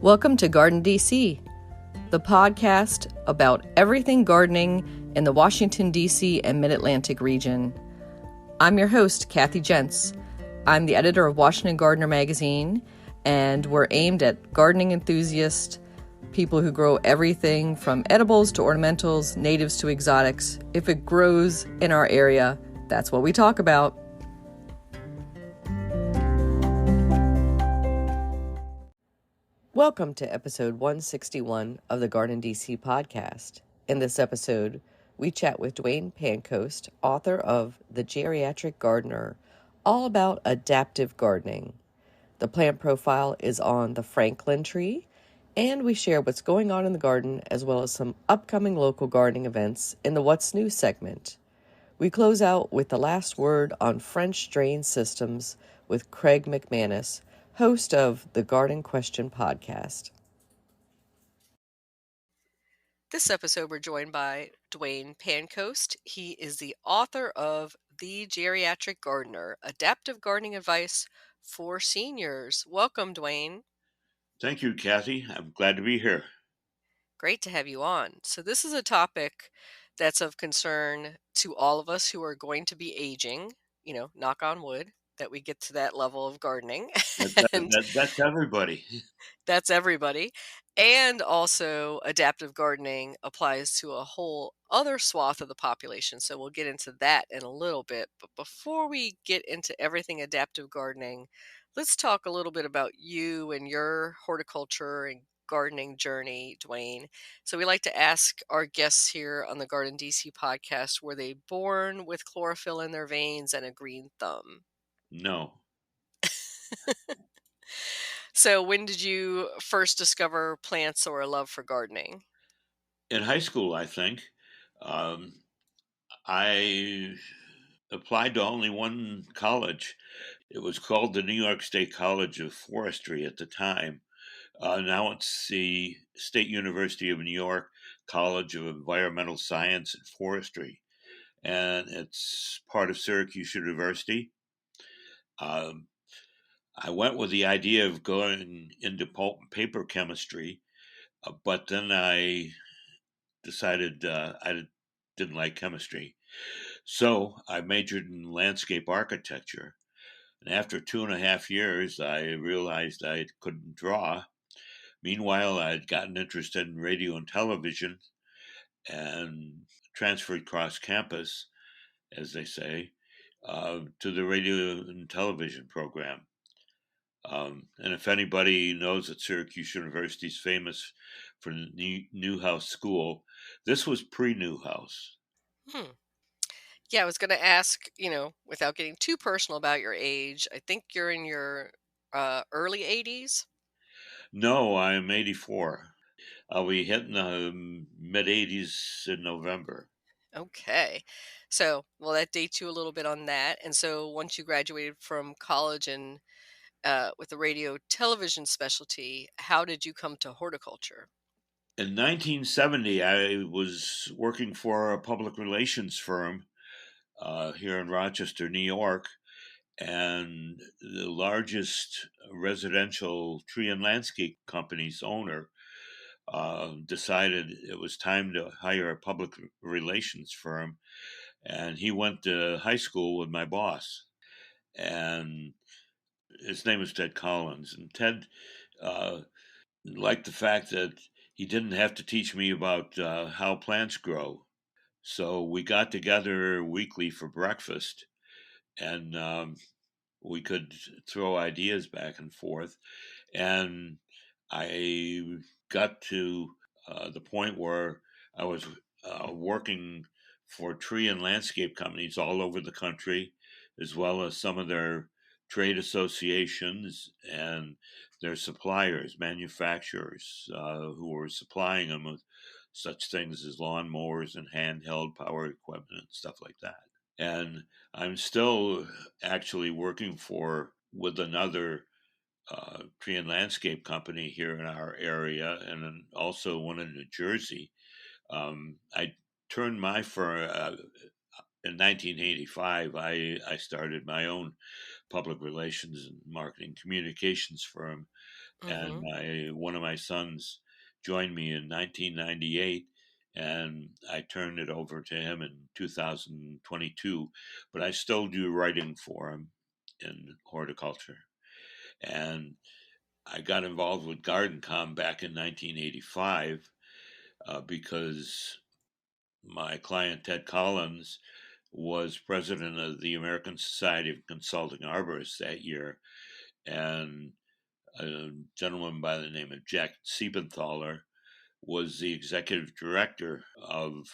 Welcome to GardenDC, the podcast about everything gardening in the Washington, D.C. and Mid-Atlantic region. I'm your host, Kathy Jentz. I'm the editor of Washington Gardener magazine, and we're aimed at gardening enthusiasts, people who grow everything from edibles to ornamentals, natives to exotics. If it grows in our area, that's what we talk about. Welcome to episode 161 of the GardenDC podcast. In this episode, we chat with Dwayne Pancoast, author of The Geriatric Gardener, all about adaptive gardening. The plant profile is on the Franklin tree, and we share what's going on in the garden as well as some upcoming local gardening events in the What's New segment. We close out with the last word on French drain systems with Craig McManus, host of the Garden Question podcast. This episode, we're joined by Dwayne Pancoast. He is the author of The Geriatric Gardener, Adaptive Gardening Advice for Seniors. Welcome, Dwayne. Thank you, Kathy. I'm glad to be here. Great to have you on. So this is a topic that's of concern to all of us who are going to be aging, knock on wood, that we get to that level of gardening. That's everybody. That's everybody. And also, adaptive gardening applies to a whole other swath of the population. So we'll get into that in a little bit. But before we get into everything adaptive gardening, let's talk a little bit about you and your horticulture and gardening journey, Dwayne. So we like to ask our guests here on the GardenDC podcast, were they born with chlorophyll in their veins and a green thumb? No. So when did you first discover plants or a love for gardening? In high school, I think. I applied to only one college. It was called the New York State College of Forestry at the time. Now it's the State University of New York College of Environmental Science and Forestry. And it's part of Syracuse University. I went with the idea of going into pulp and paper chemistry, but then I decided I didn't like chemistry. So I majored in landscape architecture. And after 2.5 years, I realized I couldn't draw. Meanwhile, I'd gotten interested in radio and television and transferred cross campus, as they say, to the radio and television program. And if anybody knows that Syracuse University is famous for the Newhouse School, this was pre-Newhouse. Yeah, I was going to ask, without getting too personal about your age, I think you're in your early 80s? No, I'm 84. I'll be hitting the mid-80s in November. Okay. So, well, that dates you a little bit on that. And so once you graduated from college and with a radio television specialty, how did you come to horticulture? In 1970, I was working for a public relations firm here in Rochester, New York, and the largest residential tree and landscape company's owner decided it was time to hire a public relations firm. And he went to high school with my boss. And his name was Ted Collins. And Ted liked the fact that he didn't have to teach me about how plants grow. So we got together weekly for breakfast, and we could throw ideas back and forth. And I got to the point where I was working for tree and landscape companies all over the country, as well as some of their trade associations and their suppliers, manufacturers who were supplying them with such things as lawnmowers and handheld power equipment and stuff like that. And I'm still actually working with another tree and landscape company here in our area, and then also one in New Jersey. I turned my firm in 1985. I started my own public relations and marketing communications firm, and Mm-hmm. one of my sons joined me in 1998, and I turned it over to him in 2022. But I still do writing for him in horticulture, and I got involved with GardenCom back in 1985 because my client Ted Collins was president of the American Society of Consulting Arborists that year, and a gentleman by the name of Jack Siebenthaler was the executive director of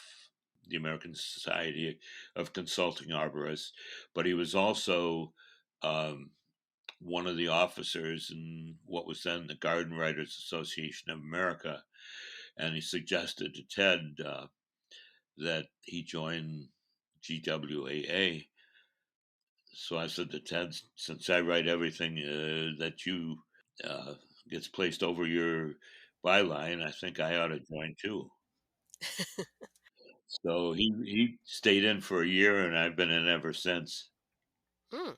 the American Society of Consulting Arborists, but he was also um, one of the officers in what was then the Garden Writers Association of America. And he suggested to Ted that he join GWAA. So I said to Ted, since I write everything that you uh, gets placed over your byline, I think I ought to join too. So he stayed in for a year, and I've been in ever since. Mm.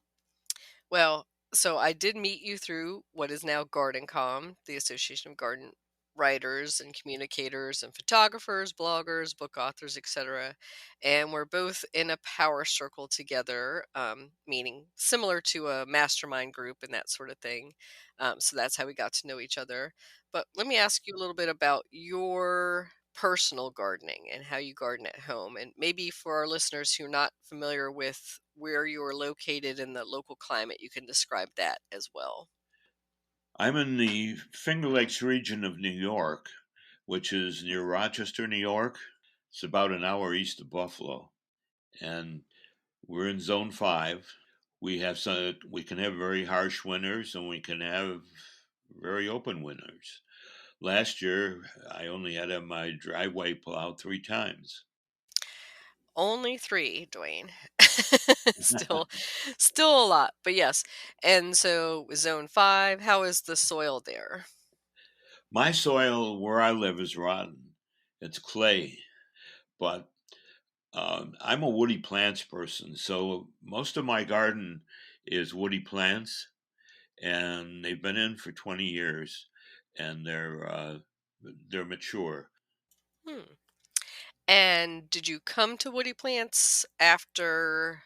Well, so I did meet you through what is now GardenCom, the Association of Garden Writers and Communicators and Photographers, bloggers, book authors, etc. And we're both in a power circle together, meaning similar to a mastermind group and that sort of thing. So that's how we got to know each other. But let me ask you a little bit about your personal gardening and how you garden at home. And maybe for our listeners who are not familiar with where you are located in the local climate, you can describe that as well. I'm in the Finger Lakes region of New York, which is near Rochester, New York. It's about an hour east of Buffalo, and we're in Zone 5. We can have very harsh winters, and we can have very open winters. Last year, I only had my driveway plowed 3 times. Only three, Dwayne. still, still a lot, but yes. And so, zone 5, how is the soil there? My soil where I live is rotten. It's clay, but I'm a woody plants person, so most of my garden is woody plants, and they've been in for 20 years, and they're mature. Hmm. And did you come to woody plants after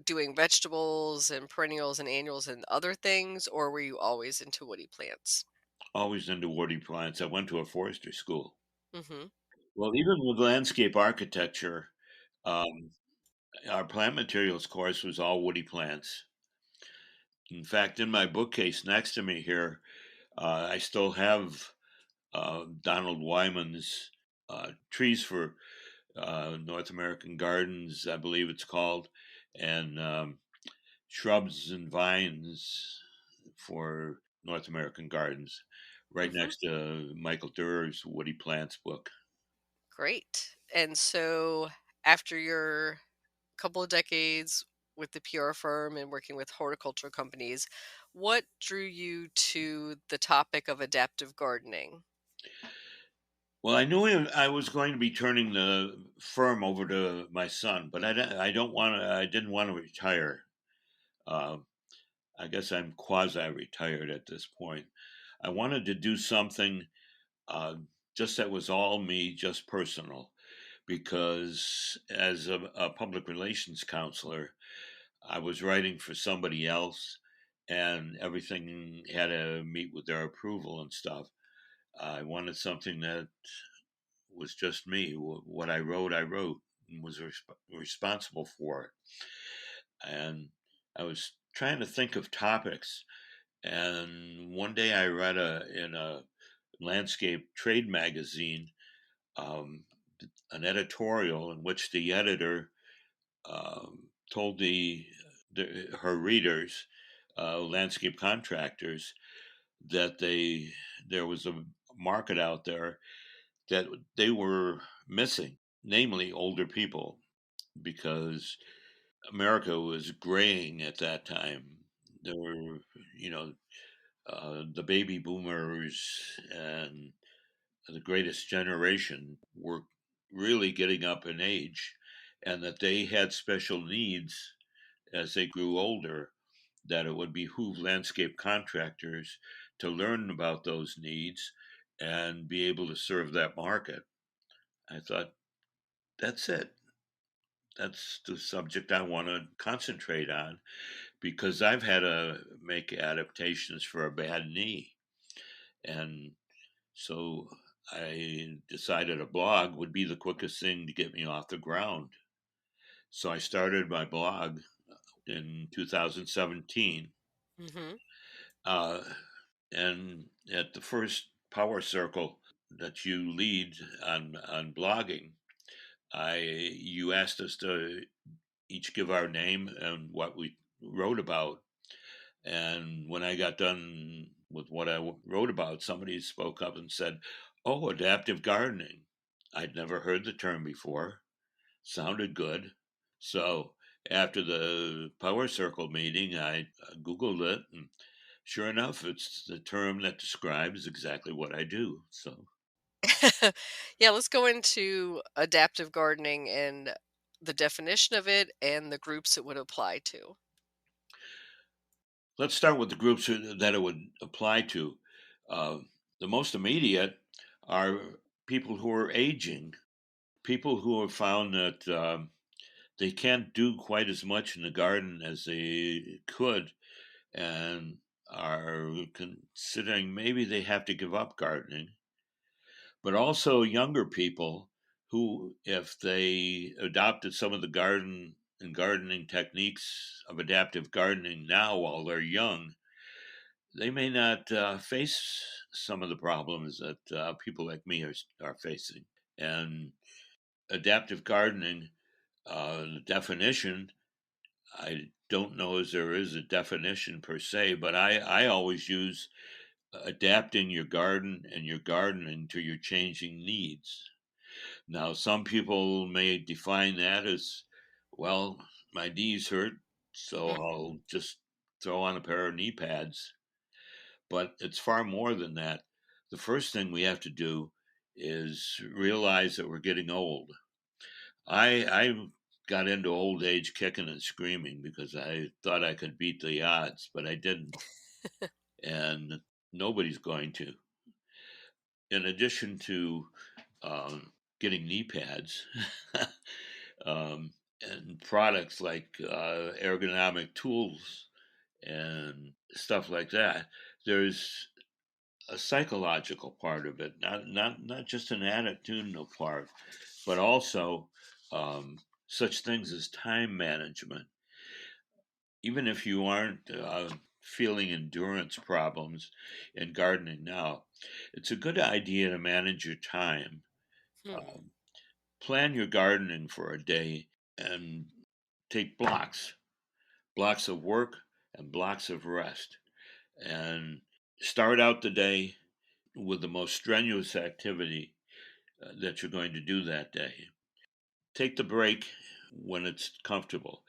doing vegetables and perennials and annuals and other things, or were you always into woody plants? Always into woody plants. I went to a forestry school. Mm-hmm. Well, even with landscape architecture, um, our plant materials course was all woody plants. In fact, in my bookcase next to me here, I still have Donald Wyman's Trees for North American Gardens, I believe it's called, and Shrubs and Vines for North American Gardens, right Mm-hmm. next to Michael Durer's Woody Plants book. Great. And so, after your couple of decades with the PR firm and working with horticultural companies, what drew you to the topic of adaptive gardening? Well, I knew I was going to be turning the firm over to my son, but I don't want to. I didn't want to retire. Uh, I guess I'm quasi-retired at this point. I wanted to do something uh, just that was all me, just personal, because as a public relations counselor, I was writing for somebody else, and everything had to meet with their approval and stuff. I wanted something that was just me. What I wrote, and was responsible for it. And I was trying to think of topics, and one day I read in a landscape trade magazine um, an editorial in which the editor told her readers, landscape contractors, that there was a market out there that they were missing, namely older people, because America was graying at that time. There were, you know, the baby boomers and the greatest generation were really getting up in age, and that they had special needs as they grew older that it would behoove landscape contractors to learn about those needs and be able to serve that market. I thought, that's it. That's the subject I want to concentrate on because I've had to make adaptations for a bad knee. And so I decided a blog would be the quickest thing to get me off the ground. So I started my blog in 2017. Mm-hmm. Uh, and at the first power circle that you lead on blogging, I you asked us to each give our name and what we wrote about. And when I got done with what I wrote about, somebody spoke up and said, "Oh, adaptive gardening. I'd never heard the term before. Sounded good." So after the Power Circle meeting, I Googled it, and sure enough, it's the term that describes exactly what I do. So Yeah, let's go into adaptive gardening and the definition of it and the groups it would apply to. let's start with the groups that it would apply to. Uh, the most immediate are people who are aging, people who have found that they can't do quite as much in the garden as they could and are considering maybe they have to give up gardening, but also younger people who, if they adopted some of the gardening techniques of adaptive gardening now while they're young, they may not face some of the problems that people like me are facing. And adaptive gardening, the definition, I don't know as there is a definition per se, but I always use adapting your garden and your gardening to your changing needs. Now, some people may define that as, well, my knees hurt, so Mm. I'll just throw on a pair of knee pads. But it's far more than that. The first thing we have to do is realize that we're getting old. I got into old age kicking and screaming because I thought I could beat the odds, but I didn't. And nobody's going to. In addition to getting knee pads um, and products like ergonomic tools and stuff like that, there's a psychological part of it, not just an attitudinal part, but also such things as time management. Even if you aren't feeling endurance problems in gardening now, it's a good idea to manage your time. Hmm. Um, Plan your gardening for a day and take blocks of work and blocks of rest, and start out the day with the most strenuous activity that you're going to do that day. Take the break when it's comfortable.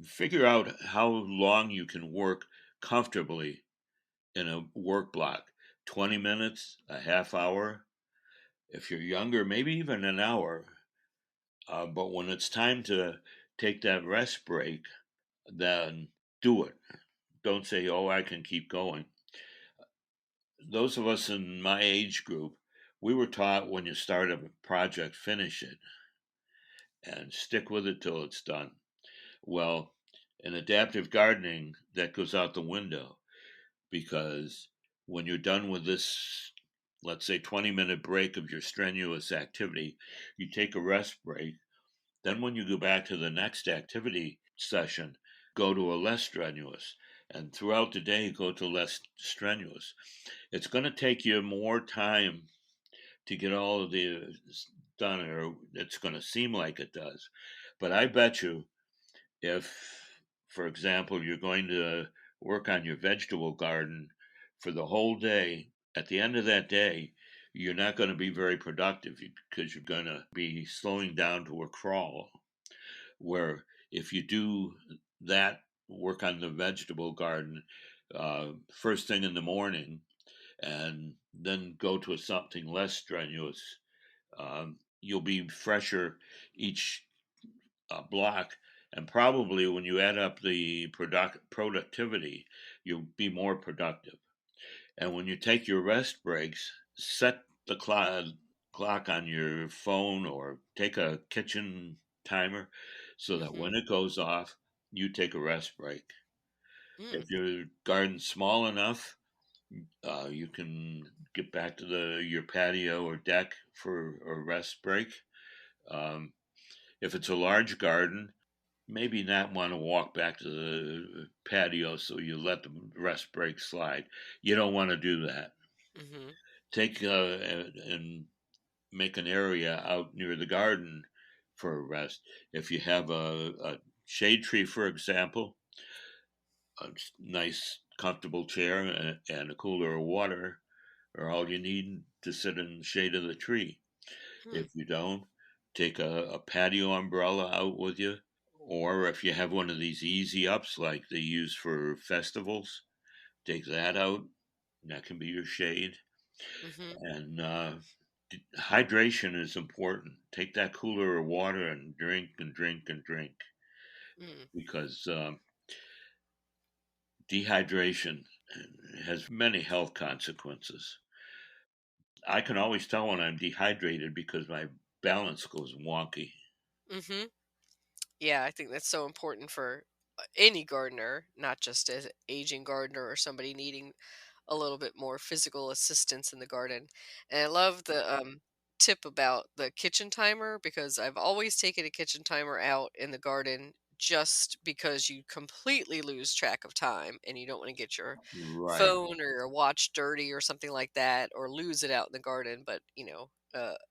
Figure out how long you can work comfortably in a work block. 20 minutes, a half hour. If you're younger, maybe even an hour. But when it's time to take that rest break, then do it. Don't say, oh, I can keep going. Those of us in my age group, we were taught when you start a project, finish it and stick with it till it's done. Well, in adaptive gardening, that goes out the window because when you're done with this, let's say 20-minute break of your strenuous activity, you take a rest break. Then, when you go back to the next activity session, go to a less strenuous. And throughout the day, go to less strenuous. It's going to take you more time to get all of the done, or it's going to seem like it does. But I bet you if, for example, you're going to work on your vegetable garden for the whole day, at the end of that day, you're not going to be very productive because you're going to be slowing down to a crawl. Where if you do that work on the vegetable garden first thing in the morning and then go to something less strenuous, you'll be fresher each block And probably when you add up the productivity, you'll be more productive. And when you take your rest breaks, set the clock on your phone or take a kitchen timer so that Mm-hmm. when it goes off, you take a rest break. Mm. If your garden's small enough, you can get back to your patio or deck for a rest break. Um, if it's a large garden, maybe not want to walk back to the patio, so you let the rest break slide. You don't want to do that. Mm-hmm. Take and make an area out near the garden for a rest. If you have a shade tree, for example, a nice, comfortable chair and a cooler of water are all you need to sit in the shade of the tree. Mm. If you don't, take a patio umbrella out with you. Or if you have one of these easy ups like they use for festivals, take that out. That can be your shade. Mm-hmm. And hydration is important. Take that cooler of water and drink and drink and drink Mm. because dehydration has many health consequences. I can always tell when I'm dehydrated because my balance goes wonky. Mm-hmm. Yeah, I think that's so important for any gardener, not just as an aging gardener or somebody needing a little bit more physical assistance in the garden. And I love the tip about the kitchen timer because I've always taken a kitchen timer out in the garden just because you completely lose track of time and you don't want to get your Right. phone or your watch dirty or something like that or lose it out in the garden. But,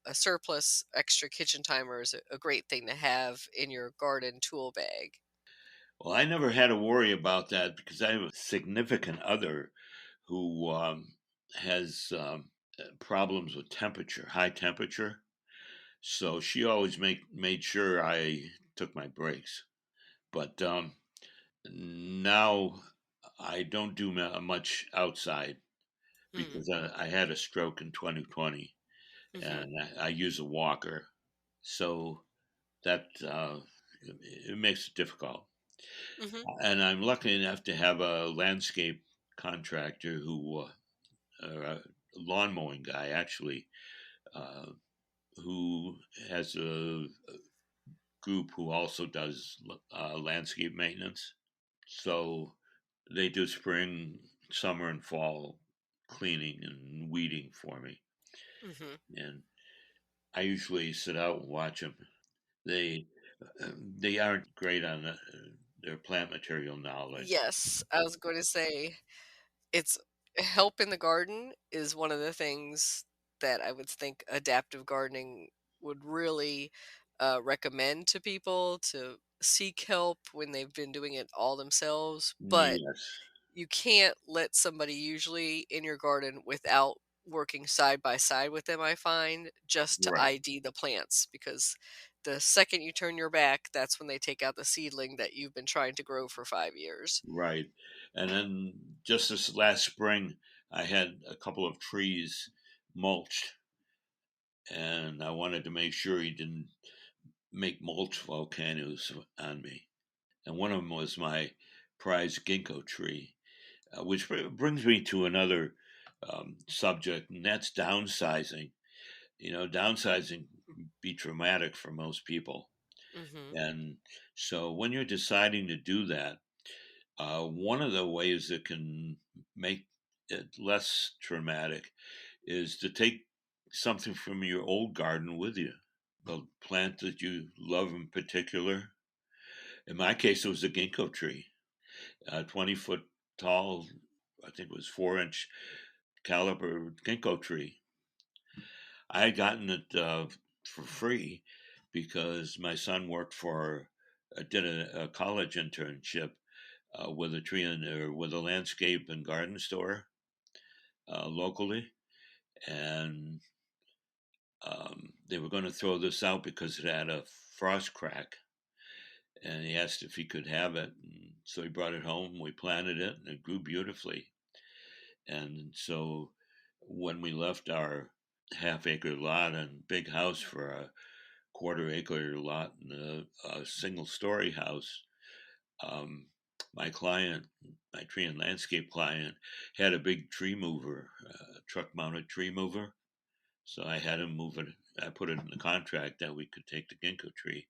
a surplus extra kitchen timer is a great thing to have in your garden tool bag. Well, I never had to worry about that because I have a significant other who has problems with temperature, high temperature. So she always made sure I took my breaks. But now I don't do much outside Mm. because I had a stroke in 2020 Mm-hmm. and I use a walker. So that it makes it difficult. Mm-hmm. And I'm lucky enough to have a landscape contractor who, a lawn mowing guy actually, uh, who has a group who also does landscape maintenance. So they do spring, summer, and fall cleaning and weeding for me. Mm-hmm. And I usually sit out and watch them. They they aren't great on their plant material knowledge. Yes, I was going to say it's help in the garden is one of the things that I would think adaptive gardening would really recommend to people to seek help when they've been doing it all themselves. But Yes, you can't let somebody usually in your garden without working side by side with them, I find, just to right. ID the plants because the second you turn your back, that's when they take out the seedling that you've been trying to grow for 5 years. Right. And then just this last spring, I had a couple of trees mulched, and I wanted to make sure he didn't make mulch volcanoes on me. And one of them was my prize ginkgo tree, which brings me to another subject, and that's downsizing. Downsizing can be traumatic for most people. Hmm. And so when you're deciding to do that, one of the ways that can make it less traumatic is to take something from your old garden with you. A plant that you love in particular. In my case, it was a ginkgo tree, 20 foot tall, I think it was 4 inch caliber ginkgo tree. I had gotten it for free because my son worked did a college internship with a tree in there with a landscape and garden store locally, and they were going to throw this out because it had a frost crack, and he asked if he could have it. And so he brought it home. We planted it, and it grew beautifully. And so when we left our half-acre lot and big house for a quarter-acre lot in a single-story house. Um, my client, my tree and landscape client, had a big tree mover, truck-mounted tree mover. So I had him move it. I put it in the contract that we could take the ginkgo tree,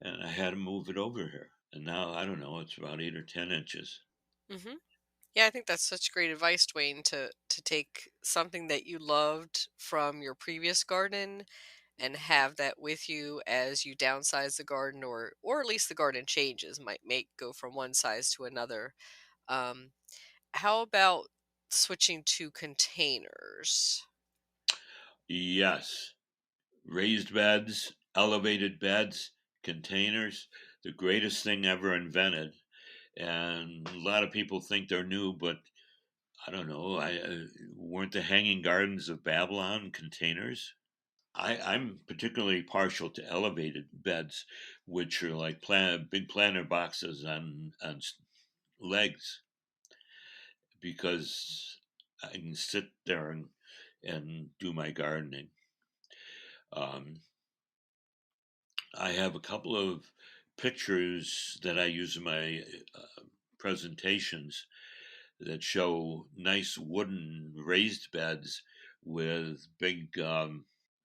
and I had him move it over here. And now I don't know, it's about 8 or 10 inches. Hmm. Yeah, I think that's such great advice, Dwayne, to take something that you loved from your previous garden and have that with you as you downsize the garden, or at least the garden changes, might make go from one size to another. Um, how about switching to containers? Yes, raised beds, elevated beds, containers, the greatest thing ever invented. And a lot of people think they're new, but I don't know. I weren't the hanging gardens of Babylon containers. I'm particularly partial to elevated beds, which are like big planter boxes on legs, because I can sit there and do my gardening. Um, I have a couple of pictures that I use in my presentations that show nice wooden raised beds with big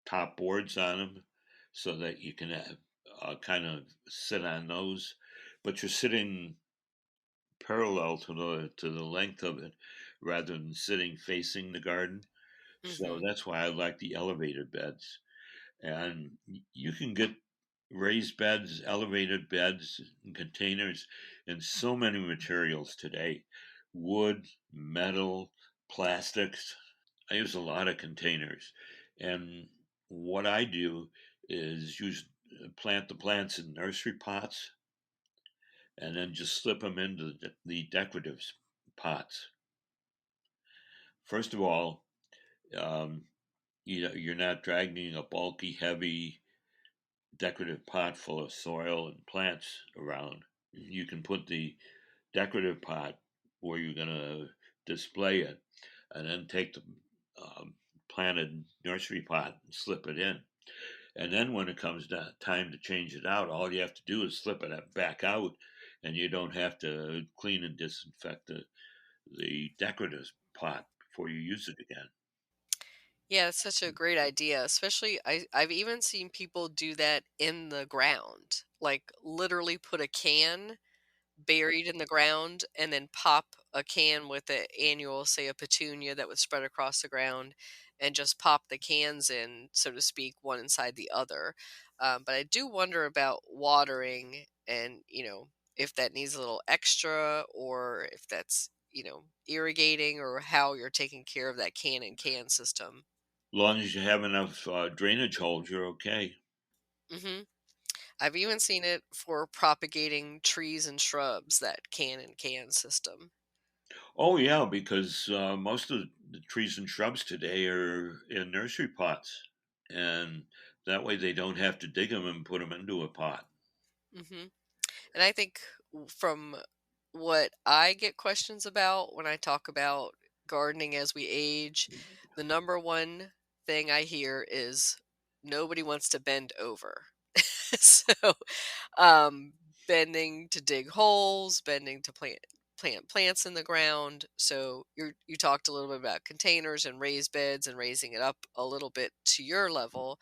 top boards on them, so that you can kind of sit on those, but you're sitting parallel to the length of it rather than sitting facing the garden. So Hmm. that's why I like the elevated beds. And you can get raised beds, elevated beds, and containers in so many materials today: wood, metal, plastics. I use a lot of containers. And what I do is plant the plants in nursery pots and then just slip them into the decorative pots. First of all, um, you're not dragging a bulky, heavy decorative pot full of soil and plants around. You can put the decorative pot where you're going to display it, and then take the um, planted nursery pot and slip it in. And then when it comes time to change it out, all you have to do is slip it back out, and you don't have to clean and disinfect the decorative pot before you use it again. Yeah, it's such a great idea. Especially, I've even seen people do that in the ground, like literally put a can buried in the ground and then pop a can with the annual, say, a petunia that would spread across the ground, and just pop the cans in, so to speak, one inside the other. But I do wonder about watering, and if that needs a little extra, or if that's irrigating, or how you're taking care of that can system. As long as you have enough drainage holes, you're okay. Hmm. I've even seen it for propagating trees and shrubs, that can system. Oh yeah, because most of the trees and shrubs today are in nursery pots, and that way they don't have to dig them and put them into a pot. Hmm. And I think, from what I get questions about when I talk about gardening as we age, the number one thing I hear is nobody wants to bend over. So, um, bending to dig holes, bending to plant plants in the ground. So you talked a little bit about containers and raised beds and raising it up a little bit to your level.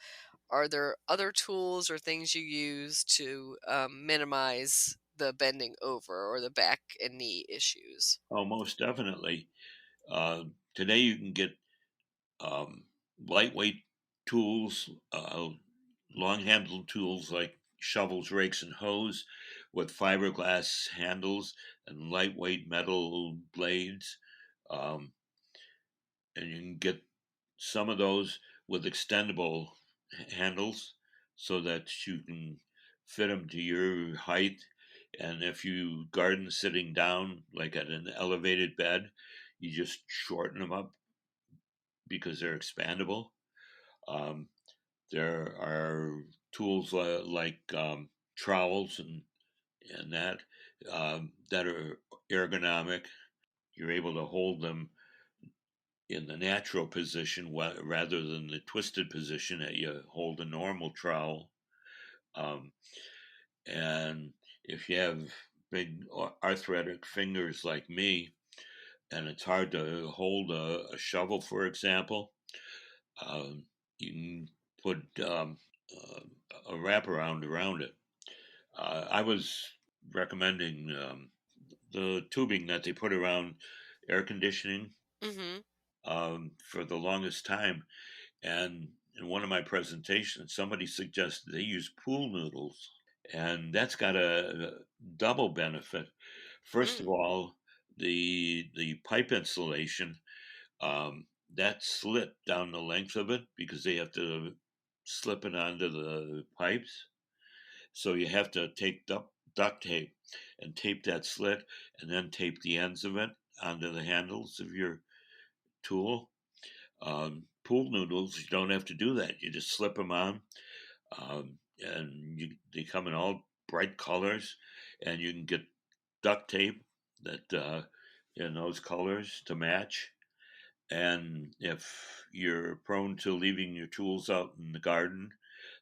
Are there other tools or things you use to minimize the bending over or the back and knee issues? Oh, most definitely. Uh, Today you can get um, lightweight tools, long-handled tools like shovels, rakes, and hoes, with fiberglass handles and lightweight metal blades. Um, and you can get some of those with extendable handles, so that you can fit them to your height. And if you garden sitting down, like at an elevated bed, you just shorten them up because they're expandable. Um, there are tools like trowels and that are ergonomic. You're able to hold them in the natural position rather than the twisted position that you hold a normal trowel. Um, and if you have big arthritic fingers like me, and it's hard to hold a shovel, for example, um, you can put a wraparound around it. I was recommending the tubing that they put around air conditioning Mm-hmm. for the longest time. And in one of my presentations, somebody suggested they use pool noodles, and that's got a double benefit. First of Mm. all, the pipe insulation, that slit down the length of it because they have to slip it onto the pipes. So you have to take duct tape and tape that slit, and then tape the ends of it onto the handles of your tool. Pool noodles, you don't have to do that. You just slip them on, and they come in all bright colors, and you can get duct tape that in those colors to match. And if you're prone to leaving your tools out in the garden,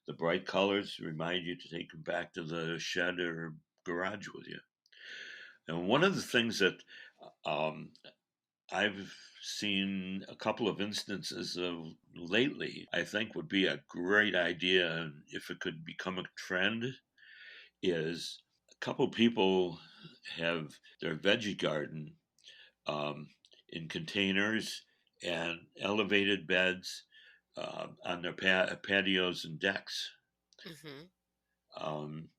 the bright colors remind you to take them back to the shed or garage with you. And one of the things that um, I've seen a couple of instances of lately, I think would be a great idea if it could become a trend, is a couple people have their veggie garden um, in containers and elevated beds on their patios and decks. Mm-hmm. Um,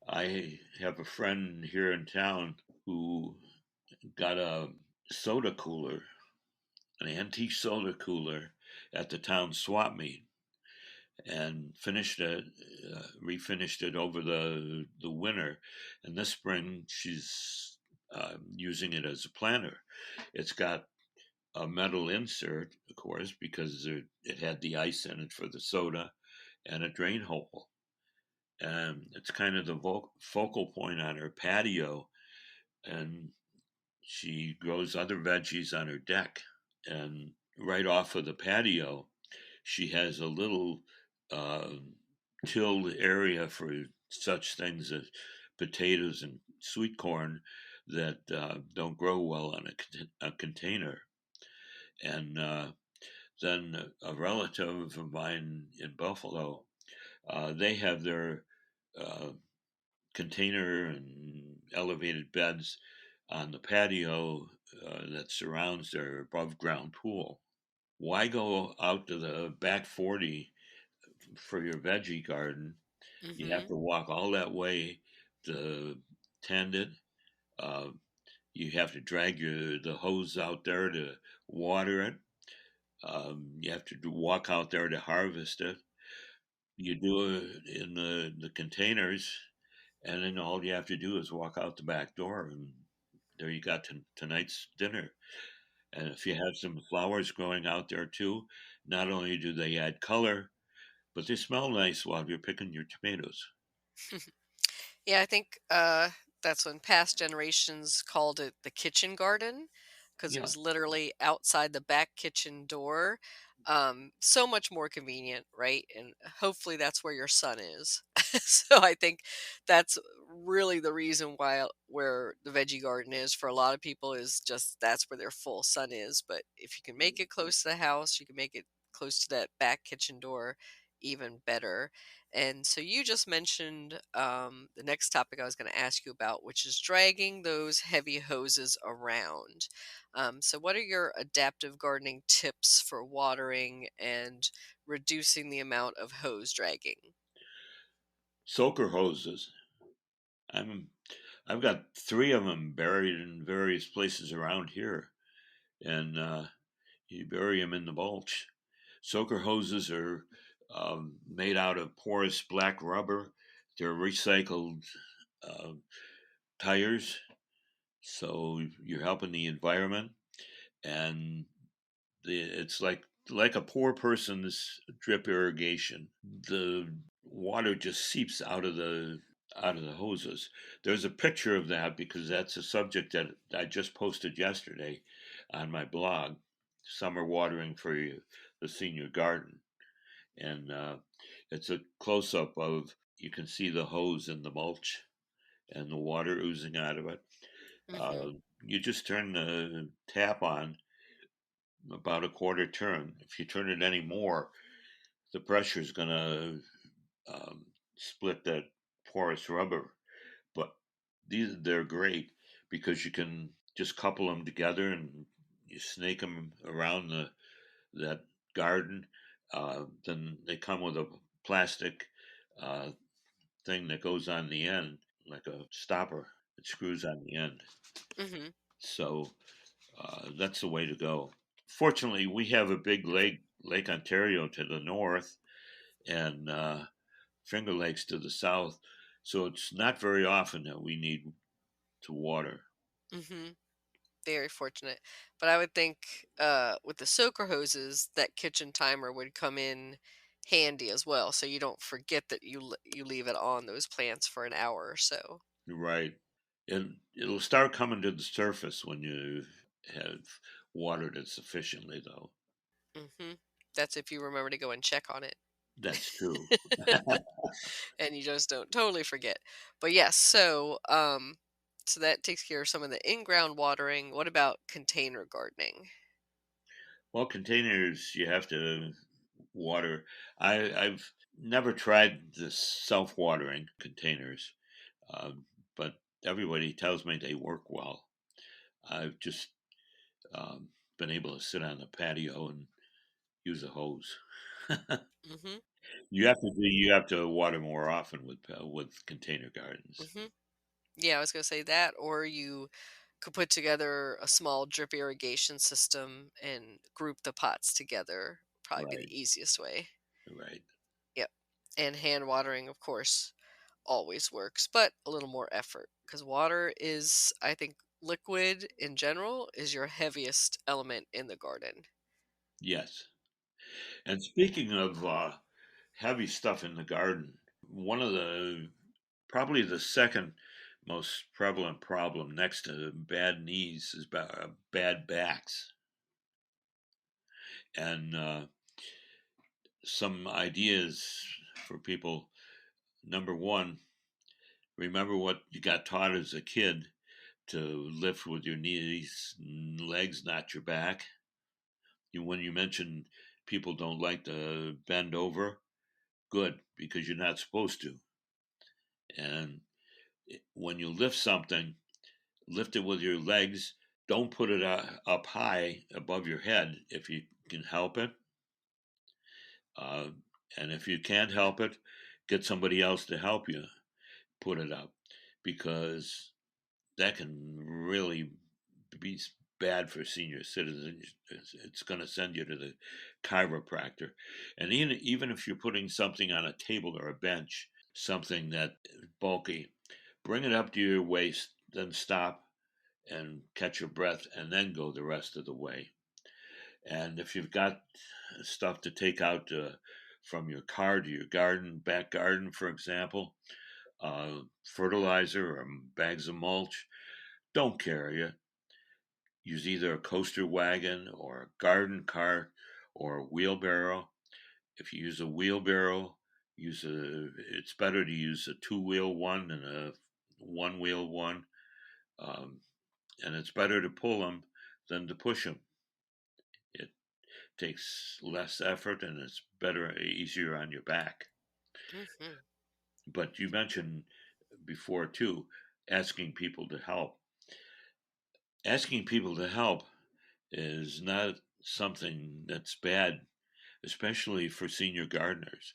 I have a friend here in town who got a soda cooler, an antique soda cooler at the town swap meet, and finished it, refinished it over the winter. And this spring, she's using it as a planter. It's got a metal insert, of course, because it had the ice in it for the soda, and a drain hole. And it's kind of the focal point on her patio. And she grows other veggies on her deck. And right off of the patio, she has a little uh, tilled area for such things as potatoes and sweet corn that don't grow well on a container. And then a relative of mine in Buffalo, they have their uh, container and elevated beds on the patio that surrounds their above ground pool. Why go out to the back 40 for your veggie garden? You have Mm-hmm. to walk all that way to tend it. Uh, you have to drag the hose out there to water it. You have to walk out there to harvest it. You do it in the containers, and then all you have to do is walk out the back door, and there you got tonight's dinner. And if you have some flowers growing out there too, not only do they add color, but they smell nice while you're picking your tomatoes. Yeah, I think that's when past generations called it the kitchen garden because it Yeah. was literally outside the back kitchen door. So much more convenient, right? And hopefully that's where your son is. So I think that's really the reason why where the veggie garden is for a lot of people is just that's where their full sun is. But if you can make it close to the house, you can make it close to that back kitchen door, even better. And so you just mentioned the next topic I was going to ask you about, which is dragging those heavy hoses around. So, what are your adaptive gardening tips for watering and reducing the amount of hose dragging? Soaker hoses. I'm I've got three of them buried in various places around here, and you bury them in the mulch. Soaker hoses are made out of porous black rubber. They're recycled uh, tires, so you're helping the environment, and it's like a poor person's drip irrigation. The water just seeps out of the hoses. There's a picture of that because that's a subject that I just posted yesterday on my blog, Summer Watering for the Senior Garden. And it's a close up of you can see the hose in the mulch and the water oozing out of it. Mm-hmm. You just turn the tap on about a quarter turn. If you turn it any more, the pressure is going to split that porous rubber. But they're great because you can just couple them together and you snake them around that garden. Then they come with a plastic uh, thing that goes on the end, like a stopper. It screws on the end. Mm-hmm. So that's the way to go. Fortunately, we have a big lake, Lake Ontario to the north, and Finger Lakes to the south. So it's not very often that we need to water. Mm-hmm. Very fortunate. But I would think with the soaker hoses, that kitchen timer would come in handy as well, so you don't forget that you leave it on those plants for an hour or so. Right. And it'll start coming to the surface when you have watered it sufficiently, though. Mm-hmm. That's if you remember to go and check on it. That's true. And you just don't totally forget. But yes, so that takes care of some of the in-ground watering. What about container gardening? Well, containers you have to water. I've never tried the self-watering containers, um, but everybody tells me they work well. I've just um, been able to sit on the patio and use a hose. Mm-hmm. You have to water more often with container gardens. Mm-hmm. Yeah, I was gonna say that, or you could put together a small drip irrigation system and group the pots together. Probably be Right, the easiest way. right. Yep. And hand watering, of course, always works, but a little more effort because water is, I think, liquid in general is your heaviest element in the garden. Yes. And speaking of heavy stuff in the garden, one of the probably the second most prevalent problem next to bad knees is bad backs. And some ideas for people. Number one, remember what you got taught as a kid to lift with your knees and legs, not your back. When you mentioned people don't like to bend over, good, because you're not supposed to. And when you lift something, lift it with your legs. Don't put it up high above your head if you can help it. Uh, and if you can't help it, get somebody else to help you put it up because that can really be bad for senior citizens. It's going to send you to the chiropractor. And even if you're putting something on a table or a bench, something that is bulky, bring it up to your waist, then stop and catch your breath, and then go the rest of the way. And if you've got stuff to take out from your car to your garden, back garden, for example, fertilizer or bags of mulch, don't carry it. Use either a coaster wagon or a garden cart or a wheelbarrow. If you use a wheelbarrow, it's better to use a two-wheel one than a one-wheel one. Um, and it's better to pull them than to push them. It takes less effort and it's better, easier on your back. Hmm. But you mentioned before too, asking people to help. Asking people to help is not something that's bad, especially for senior gardeners.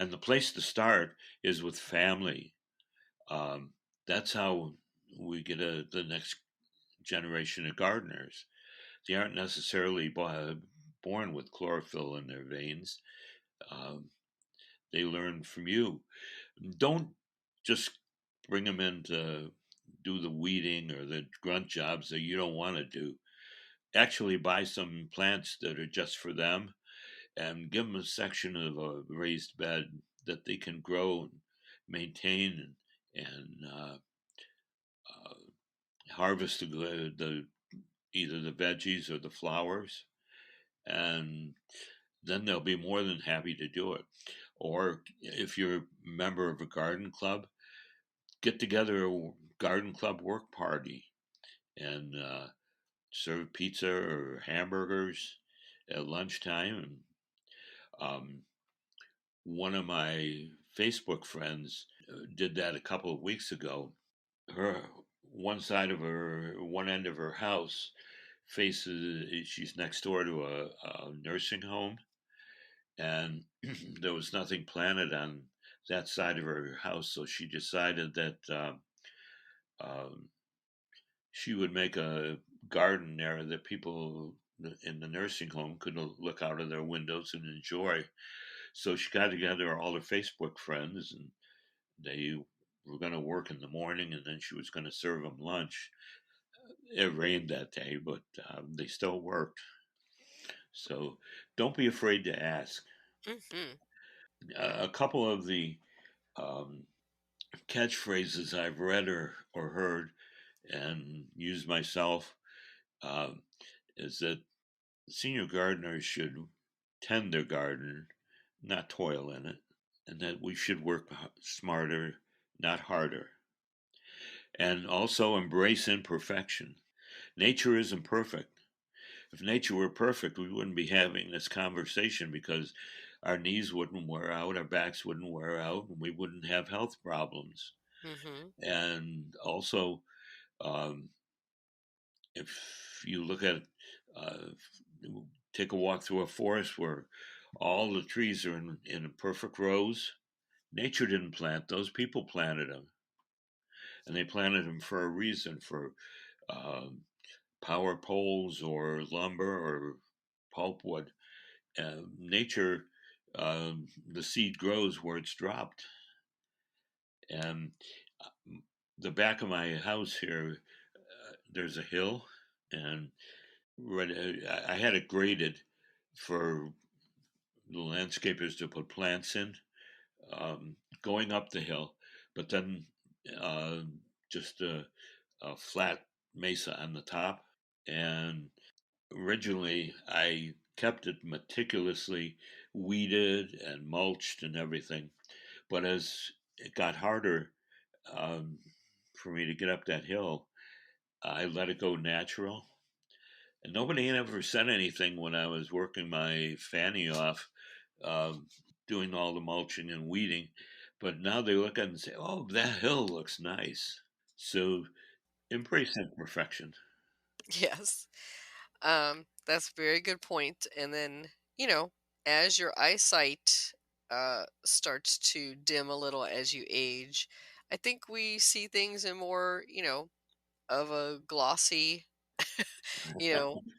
And the place to start is with family. Um, that's how we get the next generation of gardeners. They aren't necessarily born with chlorophyll in their veins. Um, they learn from you. Don't just bring them in to do the weeding or the grunt jobs that you don't want to do. Actually, buy some plants that are just for them and give them a section of a raised bed that they can grow and maintain and uh, harvest the either the veggies or the flowers, and then they'll be more than happy to do it. Or if you're a member of a garden club, get together a garden club work party and serve pizza or hamburgers at lunchtime. And one of my Facebook friends did that a couple of weeks ago. Her one end of her house faces, she's next door to a nursing home, and there was nothing planted on that side of her house, so she decided that um, she would make a garden there that people in the nursing home could look out of their windows and enjoy. So she got together all her Facebook friends, and they were going to work in the morning, and then she was going to serve them lunch. It rained that day, but they still worked. So don't be afraid to ask. Hmm. A couple of the um, catchphrases I've read or heard and used myself um, is that senior gardeners should tend their garden, not toil in it, and that we should work smarter, not harder. And also embrace imperfection. Nature isn't perfect. If nature were perfect, we wouldn't be having this conversation because our knees wouldn't wear out, our backs wouldn't wear out, and we wouldn't have health problems. Hmm. And also, um, if you look at, uh, take a walk through a forest where all the trees are in perfect rows, nature didn't plant those, people planted them. And they planted them for a reason, for um, power poles or lumber or pulpwood. Nature, the seed grows where it's dropped. And the back of my house here, there's a hill, and I had it graded for the landscapers to put plants in, going up the hill, but then uh, just a flat mesa on the top. And originally, I kept it meticulously weeded and mulched and everything. But as it got harder um, for me to get up that hill, I let it go natural. And nobody ever said anything when I was working my fanny off, um, doing all the mulching and weeding. But now they look at it and say, "Oh, that hill looks nice." So embrace imperfection. Yes. That's a very good point. And then, you know, as your eyesight starts to dim a little as you age, I think we see things in more, of a glossy,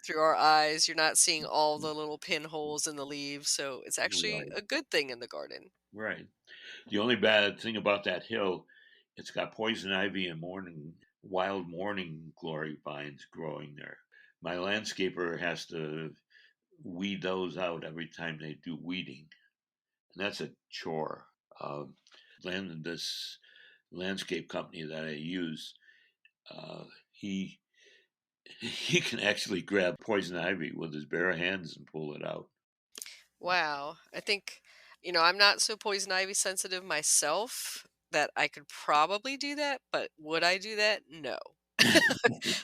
through our eyes. You're not seeing all the little pinholes in the leaves. So it's actually Right, a good thing in the garden. right. The only bad thing about that hill, it's got poison ivy and wild morning glory vines growing there. My landscaper has to weed those out every time they do weeding, and that's a chore. Um, this landscape company that I use, he he can actually grab poison ivy with his bare hands and pull it out. Wow. I think, I'm not so poison ivy sensitive myself that I could probably do that, but would I do that? No.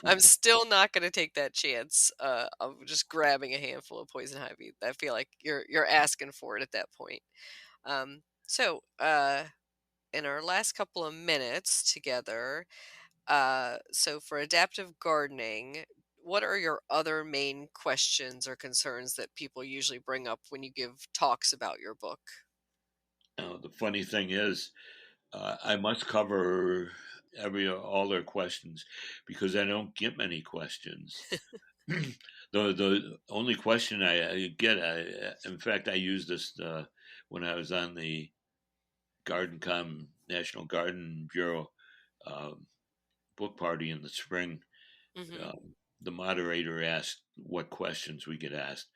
I'm still not going to take that chance of just grabbing a handful of poison ivy. I feel like you're asking for it at that point. So in our last couple of minutes together, so for adaptive gardening, what are your other main questions or concerns that people usually bring up when you give talks about your book? The funny thing is, I must cover every all their questions because I don't get many questions. The only question I get, in fact, I used this when I was on the GardenCom National Garden Bureau um, book party in the spring. Hmm. The moderator asked what questions we get asked.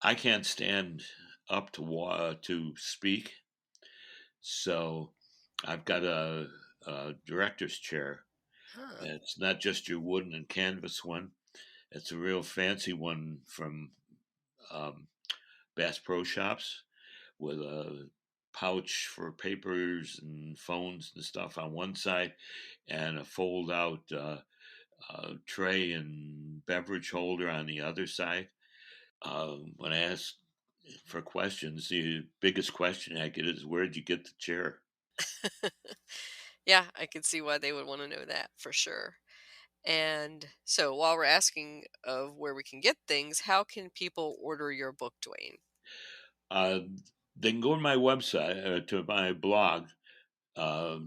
I can't stand up to speak, so I've got a director's chair. Huh. It's not just your wooden and canvas one. It's a real fancy one from um, Bass Pro Shops, with a pouch for papers and phones and stuff on one side, and a fold out tray and beverage holder on the other side. When I ask for questions, the biggest question I get is, "Where'd you get the chair?" Yeah, I could see why they would want to know that for sure. And so while we're asking of where we can get things, how can people order your book, Dwayne? Uh, they can go to my website, to my blog, uh,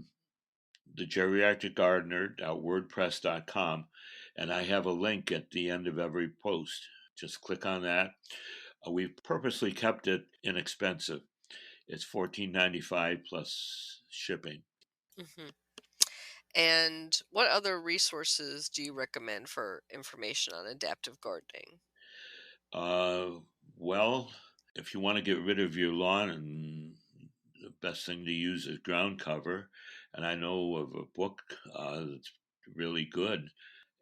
the geriatricgardener.wordpress.com, and I have a link at the end of every post. Just click on that. We've purposely kept it inexpensive. It's $14.95 plus shipping. Hmm. And what other resources do you recommend for information on adaptive gardening? Uh, well, if you want to get rid of your lawn, and the best thing to use is ground cover. And I know of a book that's really good.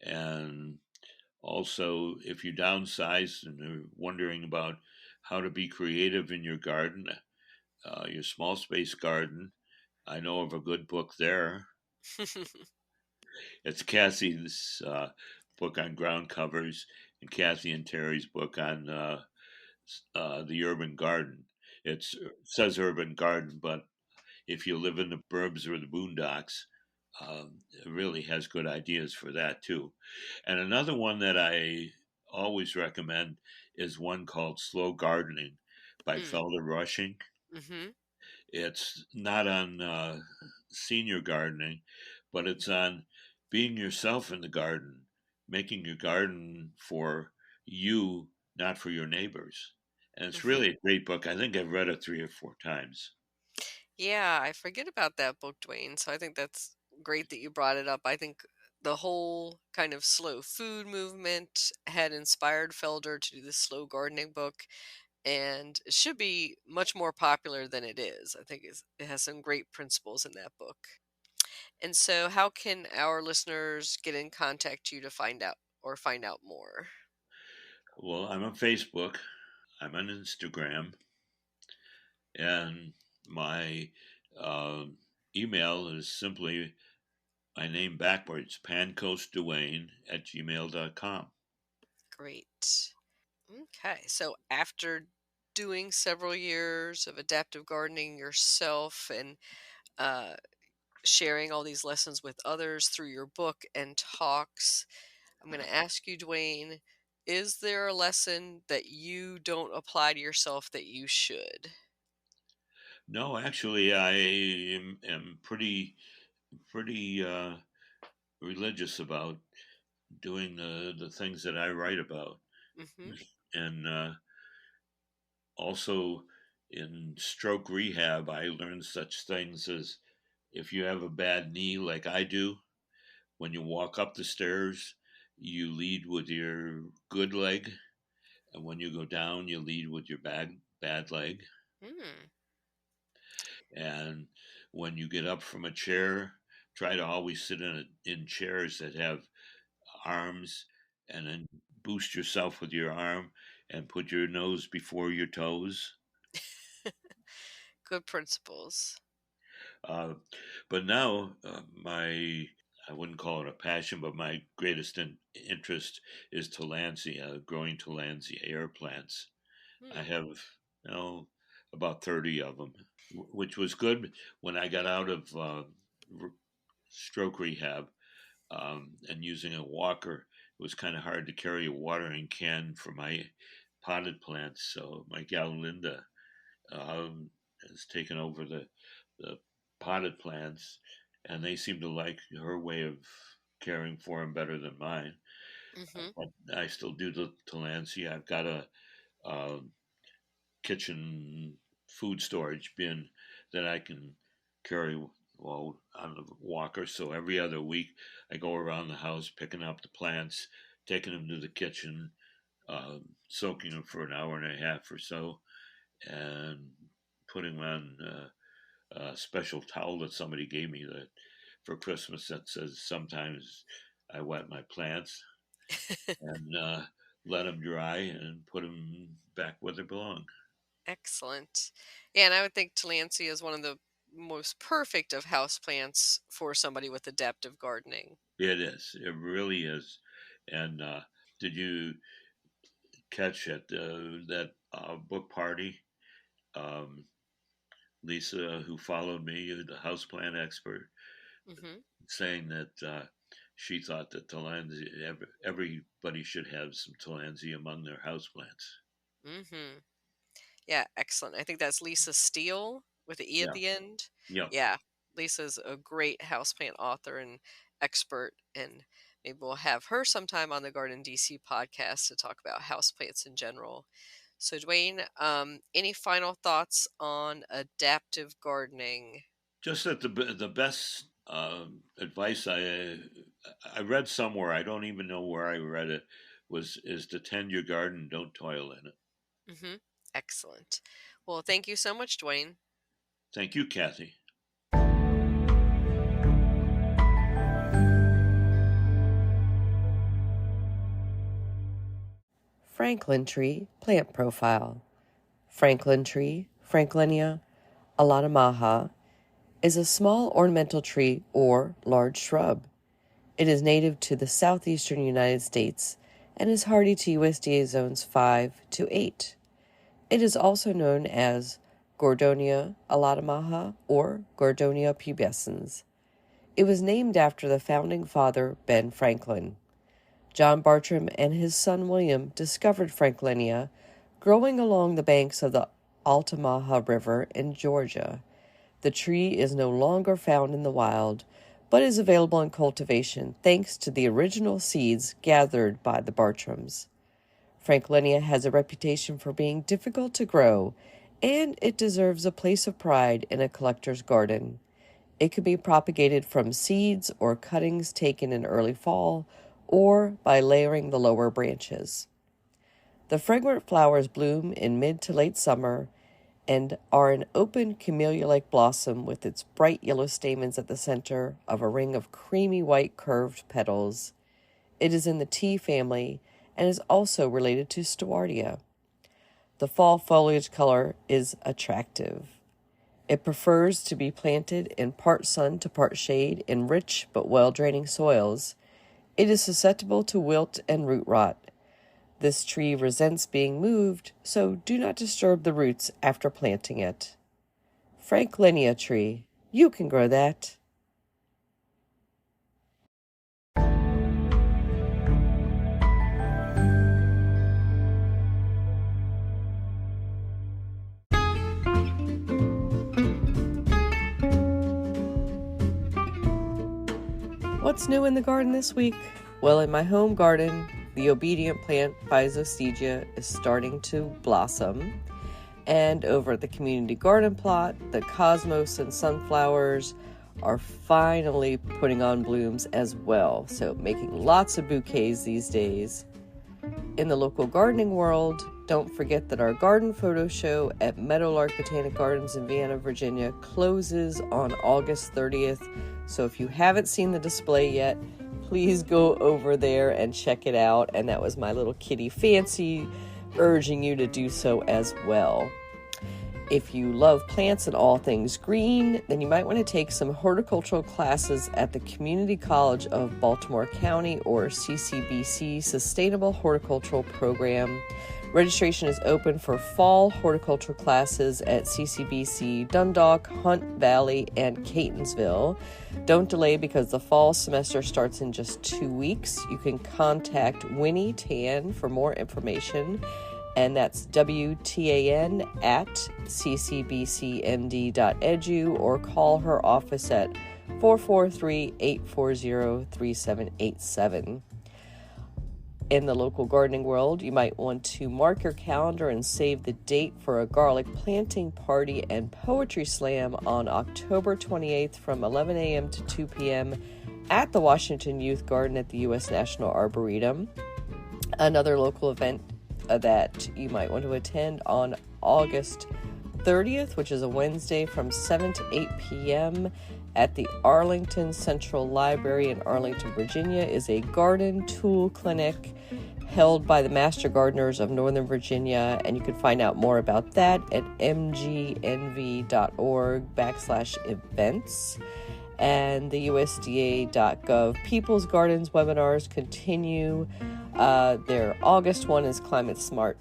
And also, if you downsize and are wondering about how to be creative in your garden, your small space garden, I know of a good book there. It's Cassie's book on ground covers, and Cassie and Terry's book on the urban garden. It says urban garden, but if you live in the burbs or the boondocks, it really has good ideas for that too. And another one that I always recommend is one called Slow Gardening by Mm. Felder Rushing. Hmm. It's not on senior gardening, but it's on being yourself in the garden, making your garden for you, not for your neighbors. And it's Hmm. really a great book. I think I've read it 3 or 4 times. Yeah, I forget about that book, Dwayne. So I think that's great that you brought it up. I think the whole kind of slow food movement had inspired Felder to do the slow gardening book, and it should be much more popular than it is. I think it has some great principles in that book. And so, how can our listeners get in contact you to find out more? Well, I'm on Facebook, I'm on Instagram, and my uh, email is simply my name backwards, pancoastdwayne@gmail.com. Great. Okay. So, after doing several years of adaptive gardening yourself and uh, sharing all these lessons with others through your book and talks, I'm going to ask you, Dwayne, is there a lesson that you don't apply to yourself that you should? No, actually, I am pretty religious about doing the things that I write about, Hmm. and also in stroke rehab, I learned such things as, if you have a bad knee like I do, when you walk up the stairs, you lead with your good leg, and when you go down, you lead with your bad leg. Mm. And when you get up from a chair, try to always sit in chairs that have arms, and then boost yourself with your arm and put your nose before your toes. Good principles. Uh, but now, I wouldn't call it a passion, but my greatest interest is Tillandsia, growing Tillandsia air plants. I Hmm. have, about 30 of them, which was good when I got out of stroke rehab, and using a walker. It was kind of hard to carry a watering can for my potted plants. So my gal Linda has taken over the potted plants, and they seem to like her way of caring for them better than mine. Hmm. But I still do the Tillandsia. I've got a kitchen food storage bin that I can carry, well, on the walker. So every other week, I go around the house picking up the plants, taking them to the kitchen, soaking them for an hour and a half or so, and putting them on a special towel that somebody gave me that for Christmas that says, "Sometimes I wet my plants," and let them dry and put them back where they belong. Excellent. Yeah, and I would think Tillandsia is one of the most perfect of houseplants for somebody with adaptive gardening. It is. It really is. And did you catch at that book party? Um, Lisa, who followed me, the houseplant expert, Hmm. saying that she thought that everybody should have some Tillandsia among their houseplants. Hmm. Yeah, excellent. I think that's Lisa Steele with the E at Yeah. the end. Yep. Yeah, Lisa's a great houseplant author and expert, and maybe we'll have her sometime on the Garden DC podcast to talk about houseplants in general. So, Dwayne, any final thoughts on adaptive gardening? Just that the best advice I read somewhere, I don't even know where I read it, is to tend your garden, don't toil in it. Hmm. Excellent. Well, thank you so much, Dwayne. Thank you, Kathy. Franklin tree plant profile. Franklin tree, Franklinia alatamaha, is a small ornamental tree or large shrub. It is native to the southeastern United States and is hardy to USDA zones 5 to 8. It is also known as Gordonia alatamaha or Gordonia pubescens. It was named after the founding father, Ben Franklin. John Bartram and his son William discovered Franklinia growing along the banks of the Altamaha River in Georgia. The tree is no longer found in the wild, but is available in cultivation thanks to the original seeds gathered by the Bartrams. Franklinia has a reputation for being difficult to grow, and it deserves a place of pride in a collector's garden. It can be propagated from seeds or cuttings taken in early fall, or by layering the lower branches. The fragrant flowers bloom in mid to late summer and are an open camellia-like blossom with its bright yellow stamens at the center of a ring of creamy white curved petals. It is in the tea family and is also related to Stewartia. The fall foliage color is attractive. It prefers to be planted in part sun to part shade in rich but well-draining soils. It is susceptible to wilt and root rot. This tree resents being moved, so do not disturb the roots after planting it. Franklinia tree, you can grow that. What's new in the garden this week? Well, in my home garden, the obedient plant Physocegia is starting to blossom. And over at the community garden plot, the cosmos and sunflowers are finally putting on blooms as well. So making lots of bouquets these days. In the local gardening world, don't forget that our garden photo show at Meadowlark Botanic Gardens in Vienna, Virginia closes on August 30th. So if you haven't seen the display yet, please go over there and check it out. And that was my little kitty Fancy urging you to do so as well. If you love plants and all things green, then you might want to take some horticultural classes at the Community College of Baltimore County or CCBC Sustainable Horticultural Program. Registration is open for fall horticultural classes at CCBC Dundalk, Hunt Valley, and Catonsville. Don't delay because the fall semester starts in just 2 weeks. You can contact Winnie Tan for more information, and that's WTAN at ccbcmd.edu, or call her office at 443-840-3787. In the local gardening world, you might want to mark your calendar and save the date for a garlic planting party and poetry slam on October 28th from 11 a.m. to 2 p.m. at the Washington Youth Garden at the U.S. National Arboretum. Another local event that you might want to attend on August 30th, which is a Wednesday from 7 to 8 p.m. at the Arlington Central Library in Arlington, Virginia, is a garden tool clinic held by the Master Gardeners of Northern Virginia, and you can find out more about that at mgnv.org/events. And the USDA.gov People's Gardens webinars continue. Their August one is Climate Smart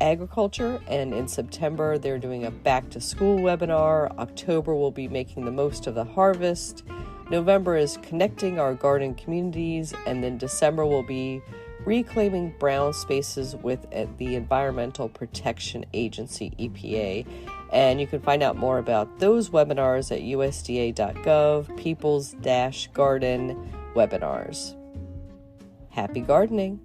Agriculture, and in September they're doing a back to school webinar. October will be making the most of the harvest. November is connecting our garden communities, and then December will be reclaiming brown spaces with the Environmental Protection Agency, EPA. And you can find out more about those webinars at usda.gov People's-Garden webinars. Happy gardening!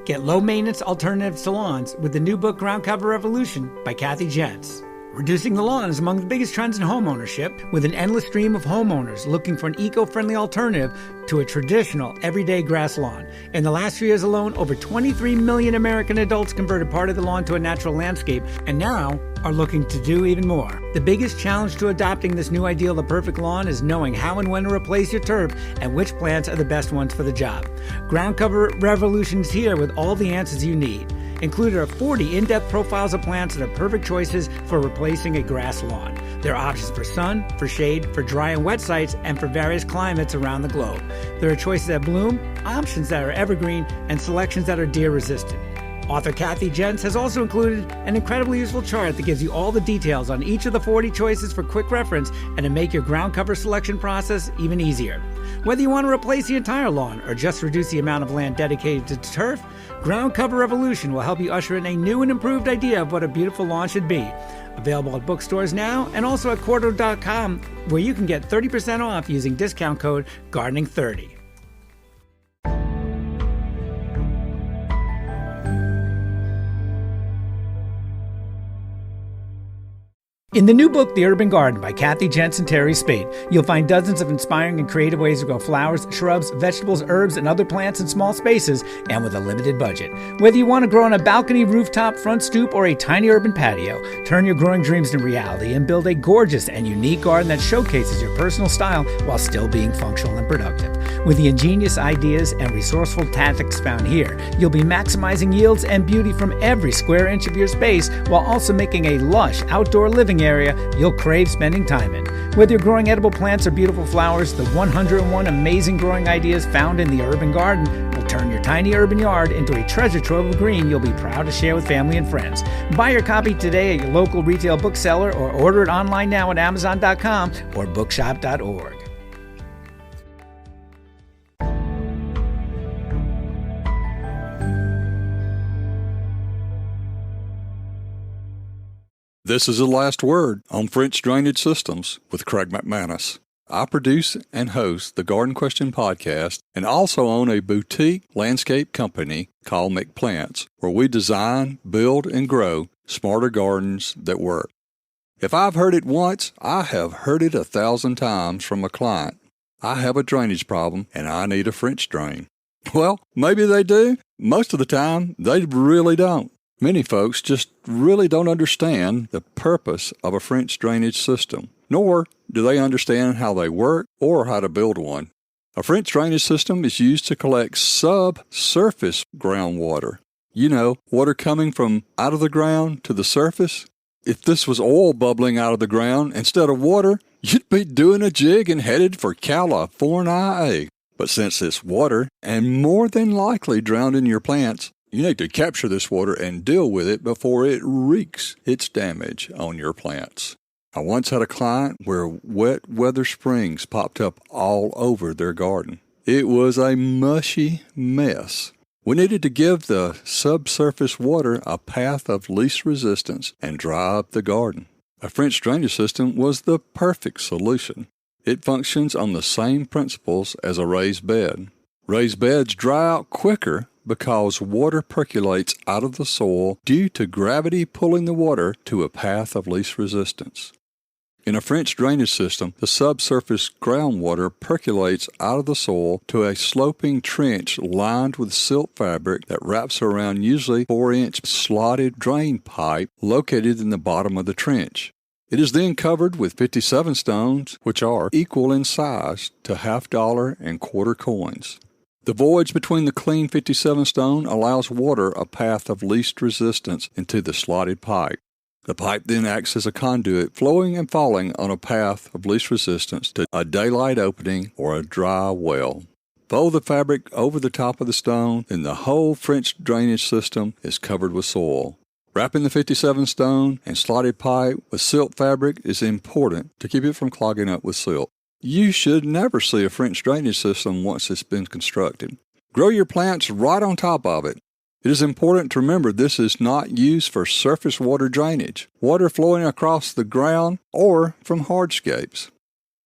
Get low-maintenance alternatives to lawns with the new book Ground Cover Revolution by Kathy Jentz. Reducing the lawn is among the biggest trends in homeownership, with an endless stream of homeowners looking for an eco-friendly alternative to a traditional everyday grass lawn. In the last 3 years alone, over 23 million American adults converted part of the lawn to a natural landscape, and now are looking to do even more. The biggest challenge to adopting this new ideal of the perfect lawn is knowing how and when to replace your turf and which plants are the best ones for the job. Ground Cover Revolution is here with all the answers you need. Included are 40 in-depth profiles of plants that are perfect choices for replacing a grass lawn. There are options for sun, for shade, for dry and wet sites, and for various climates around the globe. There are choices that bloom, options that are evergreen, and selections that are deer-resistant. Author Kathy Jentz has also included an incredibly useful chart that gives you all the details on each of the 40 choices for quick reference and to make your ground cover selection process even easier. Whether you want to replace the entire lawn or just reduce the amount of land dedicated to turf, Ground Cover Revolution will help you usher in a new and improved idea of what a beautiful lawn should be. Available at bookstores now and also at Quarto.com, where you can get 30% off using discount code GARDENING30. In the new book, The Urban Garden by Kathy Jentz and Terry Spate, you'll find dozens of inspiring and creative ways to grow flowers, shrubs, vegetables, herbs, and other plants in small spaces and with a limited budget. Whether you want to grow on a balcony, rooftop, front stoop, or a tiny urban patio, turn your growing dreams into reality and build a gorgeous and unique garden that showcases your personal style while still being functional and productive. With the ingenious ideas and resourceful tactics found here, you'll be maximizing yields and beauty from every square inch of your space while also making a lush outdoor living area you'll crave spending time in. Whether you're growing edible plants or beautiful flowers, the 101 amazing growing ideas found in the urban garden will turn your tiny urban yard into a treasure trove of green you'll be proud to share with family and friends. Buy your copy today at your local retail bookseller or order it online now at Amazon.com or bookshop.org. This is the last word on French drainage systems with Craig McManus. I produce and host the Garden Question podcast and also own a boutique landscape company called McPlants, where we design, build, and grow smarter gardens that work. If I've heard it once, I have heard it 1,000 times from a client. I have a drainage problem and I need a French drain. Well, maybe they do. Most of the time, they really don't. Many folks just really don't understand the purpose of a French drainage system, nor do they understand how they work or how to build one. A French drainage system is used to collect subsurface groundwater. You know, water coming from out of the ground to the surface. If this was oil bubbling out of the ground instead of water, you'd be doing a jig and headed for California. But since it's water, and more than likely drowned in your plants, you need to capture this water and deal with it before it wreaks its damage on your plants. I once had a client where wet weather springs popped up all over their garden. It was a mushy mess. We needed to give the subsurface water a path of least resistance and dry up the garden. A French drainage system was the perfect solution. It functions on the same principles as a raised bed. Raised beds dry out quicker because water percolates out of the soil due to gravity pulling the water to a path of least resistance. In a French drainage system, the subsurface groundwater percolates out of the soil to a sloping trench lined with silt fabric that wraps around usually 4-inch slotted drain pipe located in the bottom of the trench. It is then covered with 57 stones, which are equal in size to $50 and quarter coins. The voyage between the clean 57 stone allows water a path of least resistance into the slotted pipe. The pipe then acts as a conduit, flowing and falling on a path of least resistance to a daylight opening or a dry well. Fold the fabric over the top of the stone, and the whole French drainage system is covered with soil. Wrapping the 57 stone and slotted pipe with silt fabric is important to keep it from clogging up with silt. You should never see a French drainage system once it's been constructed. Grow your plants right on top of it. It is important to remember this is not used for surface water drainage, water flowing across the ground, or from hardscapes.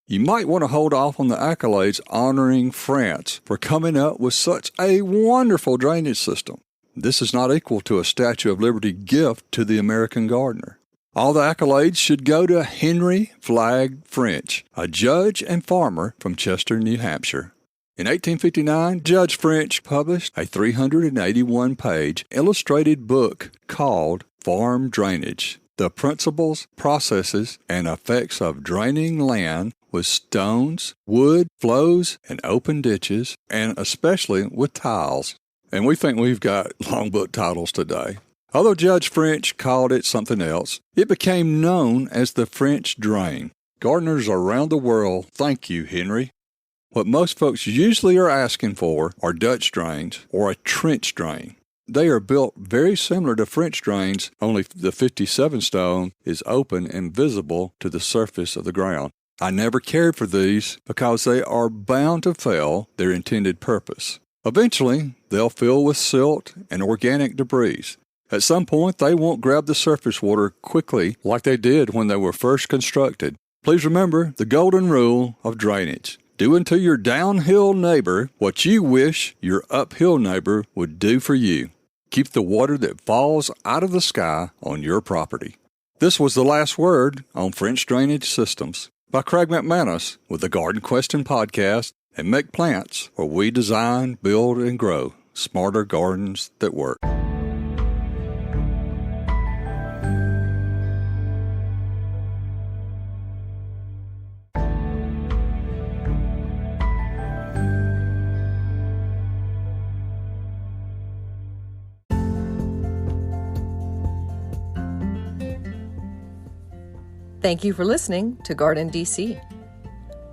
You might want to hold off on the accolades honoring France for coming up with such a wonderful drainage system. This is not equal to a Statue of Liberty gift to the American gardener. All the accolades should go to Henry Flagg French, a judge and farmer from Chester, New Hampshire. In 1859, Judge French published a 381-page illustrated book called Farm Drainage: The Principles, Processes, and Effects of Draining Land with Stones, Wood, Flows, and Open Ditches, and especially with tiles. And we think we've got long book titles today. Although Judge French called it something else, it became known as the French drain. Gardeners around the world thank you, Henry. What most folks usually are asking for are Dutch drains or a trench drain. They are built very similar to French drains, only the 57 stone is open and visible to the surface of the ground. I never cared for these because they are bound to fail their intended purpose. Eventually, they'll fill with silt and organic debris. At some point, they won't grab the surface water quickly like they did when they were first constructed. Please remember the golden rule of drainage. Do unto your downhill neighbor what you wish your uphill neighbor would do for you. Keep the water that falls out of the sky on your property. This was the last word on French drainage systems by Craig McManus with the Garden Question podcast and Make Plants, where we design, build, and grow smarter gardens that work. Thank you for listening to GardenDC.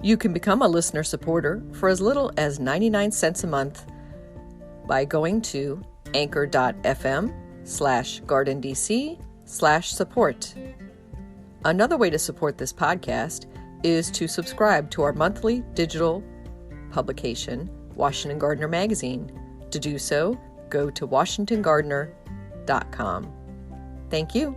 You can become a listener supporter for as little as 99 cents a month by going to anchor.fm/GardenDC/support. Another way to support this podcast is to subscribe to our monthly digital publication, Washington Gardener Magazine. To do so, go to WashingtonGardener.com. Thank you.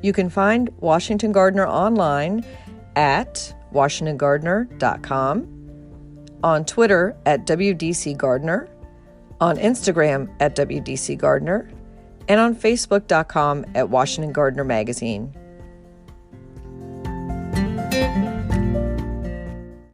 You can find Washington Gardener online at WashingtonGardener.com, on Twitter at WDC Gardener, on Instagram at WDC Gardener, and on Facebook.com at Washington Gardener Magazine.